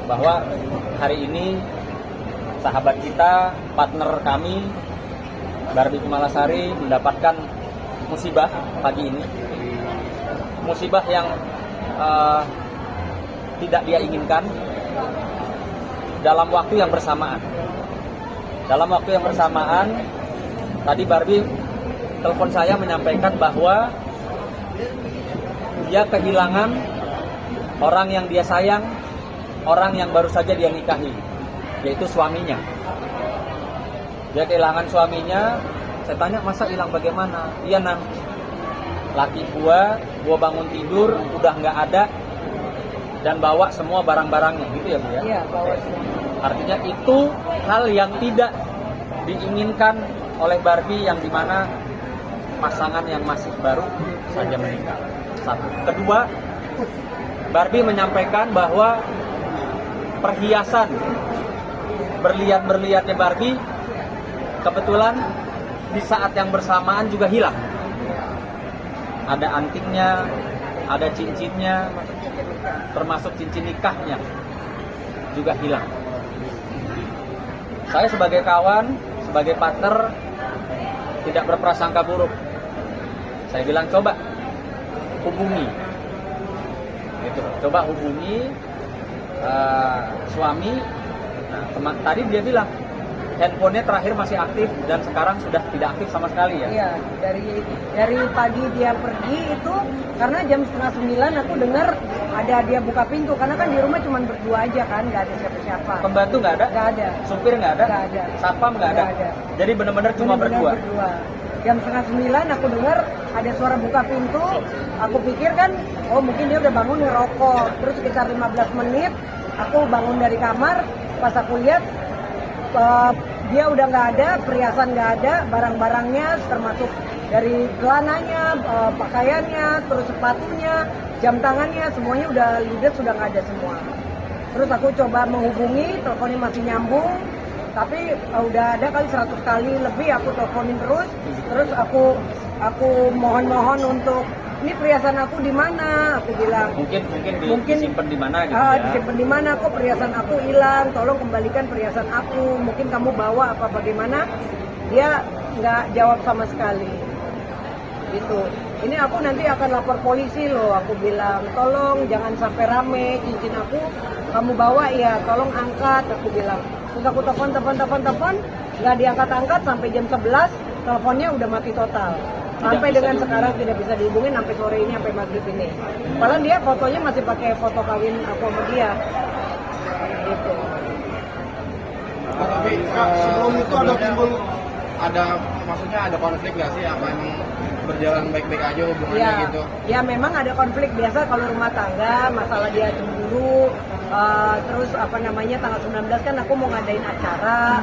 Bahwa hari ini sahabat kita, partner kami Barbie Kumalasari mendapatkan musibah pagi ini, musibah yang tidak dia inginkan dalam waktu yang bersamaan. Tadi Barbie telepon saya menyampaikan bahwa dia kehilangan orang yang dia sayang, orang yang baru saja dia nikahi, yaitu suaminya. Dia kehilangan suaminya. Saya tanya, masa hilang bagaimana? Iya, Nang, laki gua bangun tidur udah nggak ada dan bawa semua barang-barangnya, gitu ya Bu ya? Iya, bawa semua. Artinya itu hal yang tidak diinginkan oleh Barbie, yang dimana pasangan yang masih baru saja menikah. Satu. Kedua, Barbie menyampaikan bahwa perhiasan berlian-berliannya Barbie kebetulan di saat yang bersamaan juga hilang. Ada antingnya, ada cincinnya, termasuk cincin nikahnya juga hilang. Saya sebagai kawan, sebagai partner, tidak berprasangka buruk. Saya bilang, coba hubungi, gitu. Coba hubungi suami. Nah, tadi dia bilang handphonenya terakhir masih aktif dan sekarang sudah tidak aktif sama sekali ya. Iya, dari pagi dia pergi itu karena jam 8:30 aku dengar ada dia buka pintu, karena kan di rumah cuma berdua aja kan, nggak ada siapa-siapa. Pembantu nggak ada? Nggak ada. Supir nggak ada? Nggak ada. Satpam nggak ada? Nggak ada. Jadi benar-benar cuma berdua. Jam 8:30 aku dengar ada suara buka pintu. Aku pikir kan, oh mungkin dia udah bangun ngerokok. Terus sekitar 15 menit aku bangun dari kamar. Pas aku lihat dia udah nggak ada, perhiasan nggak ada, barang-barangnya termasuk dari celananya, pakaiannya, terus sepatunya, jam tangannya, semuanya udah ludes, sudah nggak ada semua. Terus aku coba menghubungi, teleponnya masih nyambung, tapi udah ada kali 100 kali lebih aku teleponin terus aku mohon untuk ini perhiasan aku di mana? Aku bilang mungkin disimpan di mana gitu ya. Disimpan di mana? Kok perhiasan aku hilang? Tolong kembalikan perhiasan aku. Mungkin kamu bawa apa bagaimana? Dia nggak jawab sama sekali. Gitu. Ini aku nanti akan lapor polisi loh. Aku bilang, tolong jangan sampai rame, cincin aku kamu bawa ya, tolong angkat. Aku bilang. Terus aku telepon, nggak diangkat-angkat sampai jam 11, teleponnya udah mati total. Sampai dengan sekarang tidak bisa dihubungin sampai sore ini, sampai maghrib ini. Padahal dia fotonya masih pakai foto kawin aku sama dia. Gitu. Tapi sebelum itu maksudnya ada konflik nggak sih? Apa emang berjalan baik-baik aja hubungannya ya, gitu? Ya memang ada konflik biasa kalau rumah tangga, masalah dia cemburu. Terus tanggal 19 kan aku mau ngadain acara.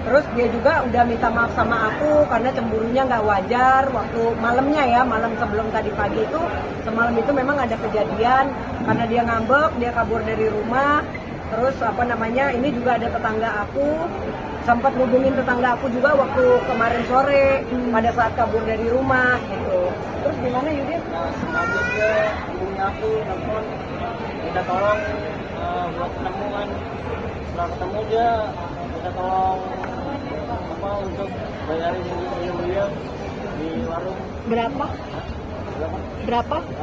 Terus dia juga udah minta maaf sama aku karena cemburunya nggak wajar waktu malamnya ya, malam sebelum tadi pagi itu, semalam itu memang ada kejadian karena dia ngambek, dia kabur dari rumah. Terus ini juga ada tetangga aku, sempat ngubungin tetangga aku juga waktu kemarin sore pada saat kabur dari rumah gitu. Terus gimana Yudin? Lanjut dia hubungi aku, telepon, minta tolong buat ketemuan. Setelah ketemu dia minta tolong untuk bayarin minum dia di warung. Berapa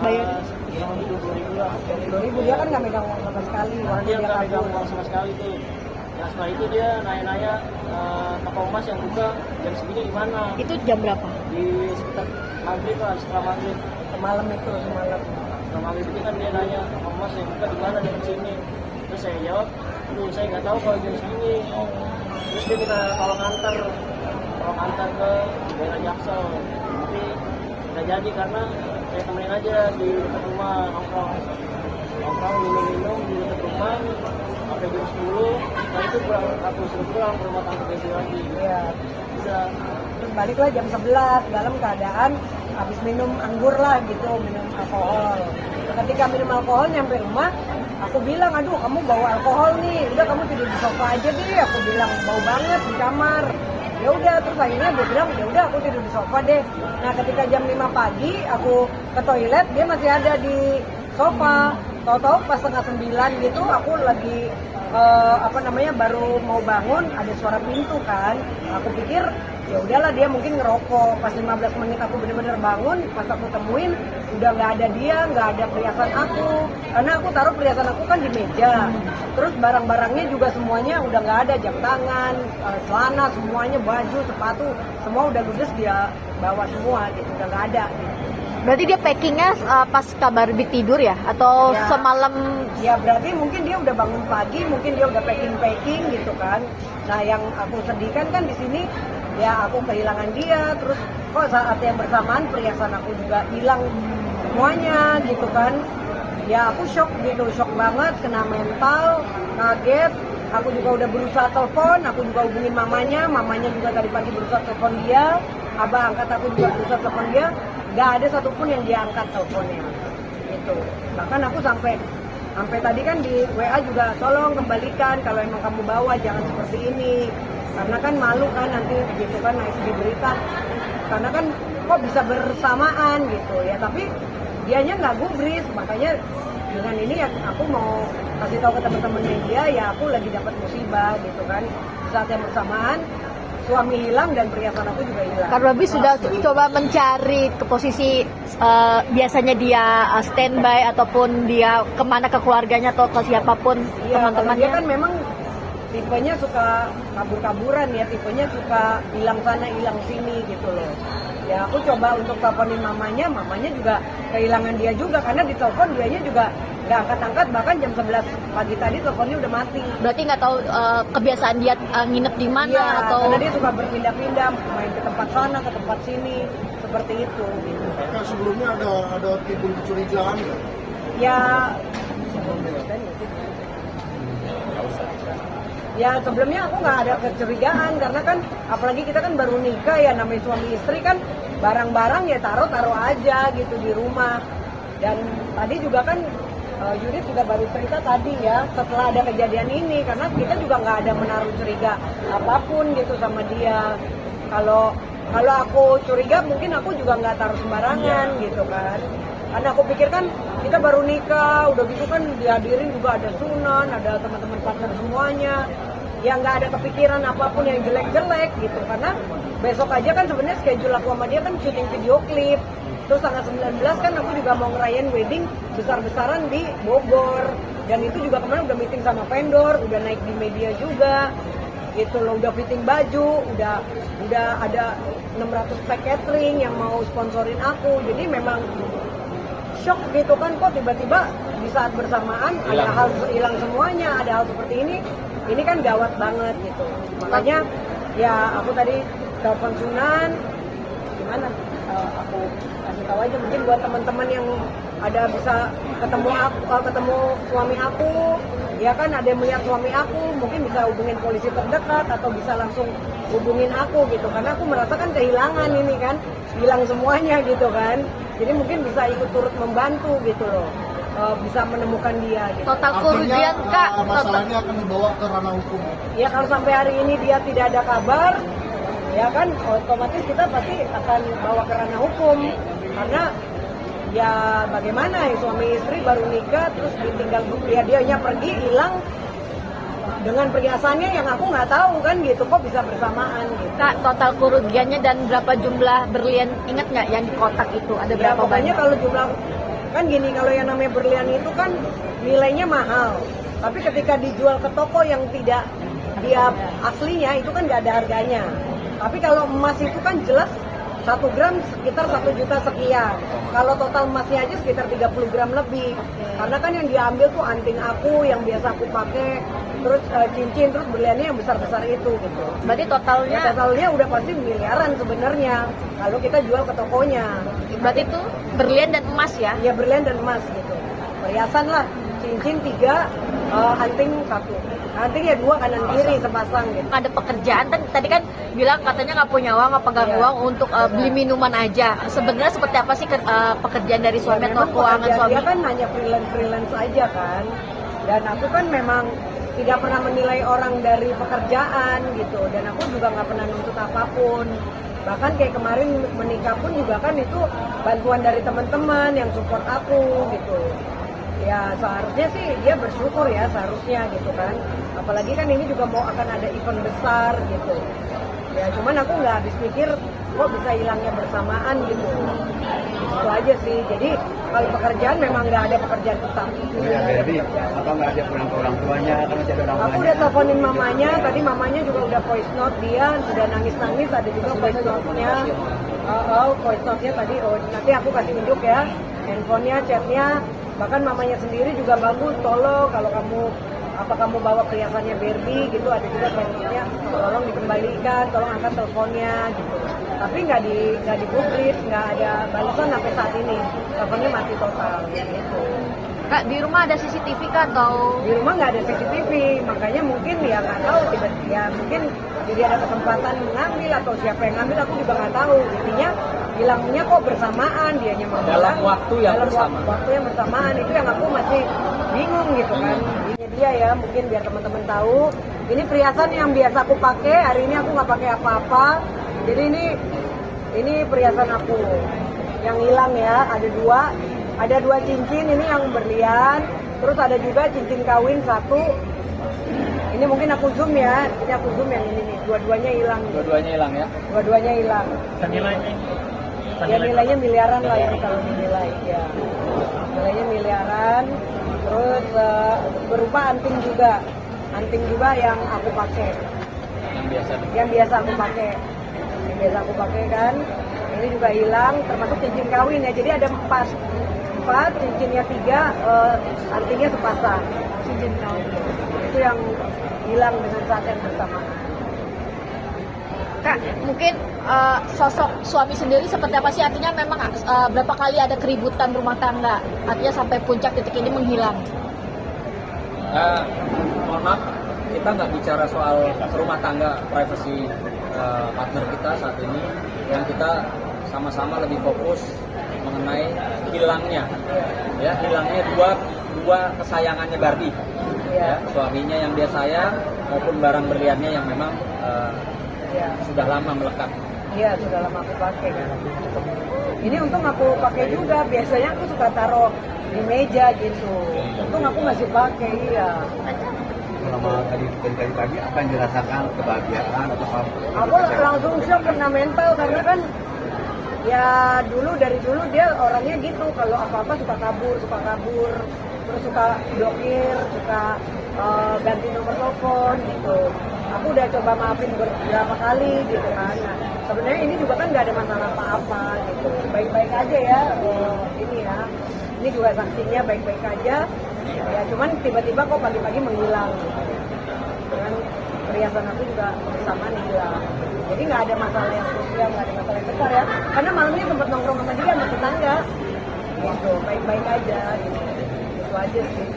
bayar? 20.000 lah. 20.000, dia kan nggak megang uang sama sekali. Dia nggak megang uang sama sekali tuh. Nah setelah itu dia nanya-nanya toko emas yang buka jam segini di mana? Itu jam berapa? Di sekitar maghrib lah, setelah maghrib. Semalam. Setelah maghrib itu kan dia nanya toko emas yang buka di mana jam segini. Terus saya jawab, saya nggak tahu kalau jam segini. Terus dia minta tolong antar ke daerah Jaksel. Tapi nggak jadi karena saya temenin aja di dekat rumah, nongkrong minum di dekat rumah sampai jam 10. Setelah itu aku suruh pulang ke rumah tante Besi lagi. Iya. Udah. Terus baliklah jam 11 dalam keadaan habis minum anggur lah gitu, minum alkohol. Ketika minum alkohol nyampe rumah, aku bilang, aduh kamu bawa alkohol nih, udah kamu tidur di sofa aja deh. Aku bilang bau banget di kamar. Ya udah, terus akhirnya dia bilang ya udah aku tidur di sofa deh. Nah ketika jam 5 pagi aku ke toilet, dia masih ada di sofa. Tahu-tahu pas 8:30 gitu aku lagi baru mau bangun, ada suara pintu kan. Aku pikir ya udahlah dia mungkin ngerokok. Pas 15 menit aku bener-bener bangun, pas aku temuin udah nggak ada dia, nggak ada perhiasan aku, karena aku taruh perhiasan aku kan di meja. Terus barang-barangnya juga semuanya udah nggak ada, jam tangan, celana, semuanya, baju, sepatu, semua udah ludes dia bawa semua gitu, udah nggak ada gitu. Berarti dia packingnya pas kabar tidur ya? Atau Ya. semalam? Ya berarti mungkin dia udah bangun pagi, mungkin dia udah packing gitu kan. Nah yang aku sedihkan kan di sini ya aku kehilangan dia, terus kok saat yang bersamaan perhiasan aku juga hilang semuanya gitu kan. Ya aku shock gitu, shock banget, kena mental, kaget. Aku juga udah berusaha telepon, aku juga hubungin mamanya juga tadi pagi berusaha telepon dia. Abah angkat, aku juga berusaha telepon dia, nggak ada satupun yang dia angkat teleponnya gitu. Bahkan aku sampai tadi kan di WA juga, tolong kembalikan kalau emang kamu bawa, jangan seperti ini, karena kan malu kan nanti gitu kan naik di berita, karena kan kok bisa bersamaan gitu ya. Tapi dianya nggak gubris, makanya dengan ini ya aku mau kasih tahu ke teman-teman media ya aku lagi dapat musibah gitu kan. Saat yang bersamaan suami hilang dan perhiasan aku juga hilang. Kak Robi sudah coba mencari ke posisi biasanya dia standby ataupun dia kemana, ke keluarganya atau ke siapapun Iya, teman-temannya? dia kan memang tipenya suka kabur-kaburan ya, tipenya suka hilang sana hilang sini gitu loh. Ya aku coba untuk teleponin mamanya juga kehilangan dia juga, karena ditelepon dianya juga nggak angkat-angkat, bahkan jam 11 pagi tadi teleponnya udah mati. Berarti nggak tahu kebiasaan dia nginep di mana Iya, atau? karena dia suka berpindah-pindah, main ke tempat sana, ke tempat sini, seperti itu. Gitu. Kak, sebelumnya ada timbul kecurigaan nggak? Ya, ya sebelumnya aku nggak ada kecurigaan, karena kan apalagi kita kan baru nikah ya, namanya suami istri kan barang-barang ya taruh aja gitu di rumah. Dan tadi juga kan Judith juga baru cerita tadi ya, setelah ada kejadian ini, karena kita juga nggak ada menaruh curiga apapun gitu sama dia. Kalau aku curiga mungkin aku juga nggak taruh sembarangan gitu kan. Karena aku pikir kan kita baru nikah, udah gitu kan dihadirin juga ada sunan, ada teman-teman partner semuanya. Ya nggak ada kepikiran apapun yang jelek-jelek gitu. Karena besok aja kan sebenarnya schedule aku sama dia kan syuting video klip. Terus tanggal 19 kan aku juga mau ngerayain wedding besar-besaran di Bogor. Dan itu juga kemarin udah meeting sama vendor, udah naik di media juga. Gitu loh, udah fitting baju, udah ada 600 pack catering yang mau sponsorin aku. Jadi memang shock gitu kan, kok tiba-tiba di saat bersamaan ada hal hilang semuanya, ada hal seperti ini kan gawat banget gitu. Makanya ya aku tadi telepon Sunan, gimana aku kasih tahu aja mungkin buat teman-teman yang ada bisa ketemu suami aku, ya kan ada yang melihat suami aku, mungkin bisa hubungin polisi terdekat atau bisa langsung hubungin aku gitu, karena aku merasakan kehilangan ini kan, hilang semuanya gitu kan. Jadi mungkin bisa ikut turut membantu gitu loh, bisa menemukan dia gitu. Total kerugian Kak, Masalahnya akan dibawa ke ranah hukum. Ya kalau sampai hari ini dia tidak ada kabar, ya kan otomatis kita pasti akan bawa ke ranah hukum, karena ya bagaimana ya suami istri baru nikah terus ditinggal dianya pergi hilang dengan perhiasannya yang aku nggak tahu kan gitu, kok bisa bersamaan gitu. Kak, total kerugiannya dan berapa jumlah berlian, ingat nggak yang di kotak itu ada Ya berapa pokoknya banyak? kalau jumlah kan gini, kalau yang namanya berlian itu kan nilainya mahal, tapi ketika dijual ke toko yang tidak dia aslinya itu kan nggak ada harganya. Tapi kalau emas itu kan jelas 1 gram sekitar 1 juta sekian. Kalau total emasnya aja sekitar 30 gram lebih. Karena kan yang diambil tuh anting aku yang biasa aku pakai, terus cincin, terus berliannya yang besar-besar itu gitu. Berarti totalnya, Ya, totalnya udah pasti miliaran sebenarnya kalau kita jual ke tokonya. berarti itu berlian dan emas ya? Ya berlian dan emas gitu. Perhiasan lah, cincin 3, anting 1. Anting ya 2 kanan kiri sepasang gitu. Ada pekerjaan kan tadi kan bilang katanya nggak punya uang, nggak pegang Iya. uang untuk beli minuman aja. Sebenarnya seperti apa sih pekerjaan dari suami atau Memang keuangan pekerjaan suami? dia kan hanya freelance aja kan. Dan aku kan memang tidak pernah menilai orang dari pekerjaan gitu. Dan aku juga nggak pernah nuntut apapun. Bahkan kayak kemarin menikah pun juga kan itu bantuan dari teman-teman yang support aku gitu. Ya seharusnya sih dia bersyukur ya, seharusnya gitu kan. Apalagi kan ini juga mau akan ada event besar gitu. Ya cuman aku nggak habis pikir kok bisa hilangnya bersamaan gitu. Itu aja sih. Jadi kalau pekerjaan memang nggak ada pekerjaan tetap. Ya, jadi apa nggak ada pulang ke orang tuanya kan masih ada orang Aku tuanya. udah teleponin mamanya, tadi mamanya juga udah voice note dia, sudah nangis-nangis, ada juga voice note-nya. Voice note-nya tadi, nanti aku kasih unjuk ya, handphonenya, chatnya, bahkan mamanya sendiri juga bagus, tolong kalau kamu bawa perhiasannya Barbie gitu, ada juga voice note-nya, tolong dikembalikan, tolong angkat teleponnya gitu. Tapi nggak dipublis, nggak ada balasan sampai saat ini, teleponnya mati total gitu. Kak, di rumah ada CCTV kah atau Di rumah nggak ada CCTV, makanya mungkin ya nggak tahu tiba-tiba ya mungkin jadi ada kesempatan mengambil atau siapa yang ngambil aku juga nggak tahu. Intinya hilangnya kok bersamaan, dianya mau Dalam bilang, waktu yang dalam bersamaan. waktu yang bersamaan itu yang aku masih bingung gitu kan. Ini dia ya mungkin biar teman-teman tahu. Ini perhiasan yang biasa aku pakai, hari ini aku nggak pakai apa-apa. Jadi ini perhiasan aku yang hilang ya, ada dua cincin, ini yang berlian, terus ada juga cincin kawin satu. Ini mungkin aku zoom ya, ini aku zoom yang ini nih, dua-duanya hilang. Dua-duanya hilang ya. Dua-duanya hilang. Senilainya. Ya nilainya miliaran lah ini kalau dinilai ya. Nilainya miliaran. Terus berupa anting juga yang aku pakai. Yang biasa aku pakai. Yang biasa aku pakai kan. Ini juga hilang, termasuk cincin kawin ya. Jadi ada empat, cincinnya 3, antingnya sepasang. Cincin kawin. Itu yang hilang dengan saat yang bersamaan. Kak, mungkin sosok suami sendiri seperti apa sih? Artinya memang berapa kali ada keributan rumah tangga, artinya sampai puncak titik ini menghilang. Mohon maaf, kita nggak bicara soal rumah tangga, privasi partner kita saat ini. Yang kita sama-sama lebih fokus mengenai hilangnya dua kesayangannya Barbie. Ya, suaminya yang dia sayang maupun barang berliannya yang memang sudah lama melekat. Iya, sudah lama aku pakai kan. Ini untung aku pakai juga. Biasanya aku suka taruh di meja gitu. Untung aku masih pakai, iya. Selama dari pagi apa yang dirasakan, kebahagiaan atau apa? Aku langsung shock kena mental karena kan ya dari dulu dia orangnya gitu. Kalau apa-apa suka kabur. Terus suka blokir, suka ganti nomor telepon gitu. Aku udah coba maafin beberapa kali gitu kan. Nah, sebenarnya ini juga kan nggak ada masalah apa-apa gitu. Baik-baik aja ya ini ya. Ini juga saksinya baik-baik aja. Ya cuman tiba-tiba kok pagi-pagi menghilang. Dengan perhiasan aku juga bersamaan hilang. Jadi nggak ada masalah yang krusial, nggak ada masalah yang besar ya. Karena malamnya sempat nongkrong sama dia sama tetangga. Gitu, baik-baik aja gitu. Itu aja sih.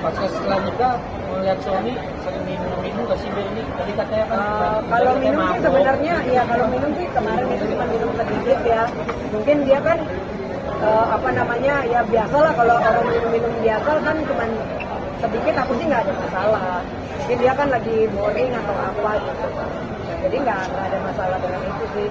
Pas setelah nikah melihat suami sering minum nggak sih ini? Tadi katanya kan. Kalau minum sih sebenarnya ya kalau minum sih kemarin itu cuma minum sedikit ya. Mungkin dia kan ya biasalah kalau orang minum biasa kan cuma sedikit, aku sih nggak ada masalah. Mungkin dia kan lagi boring atau apa gitu. Jadi nggak ada masalah dengan itu sih.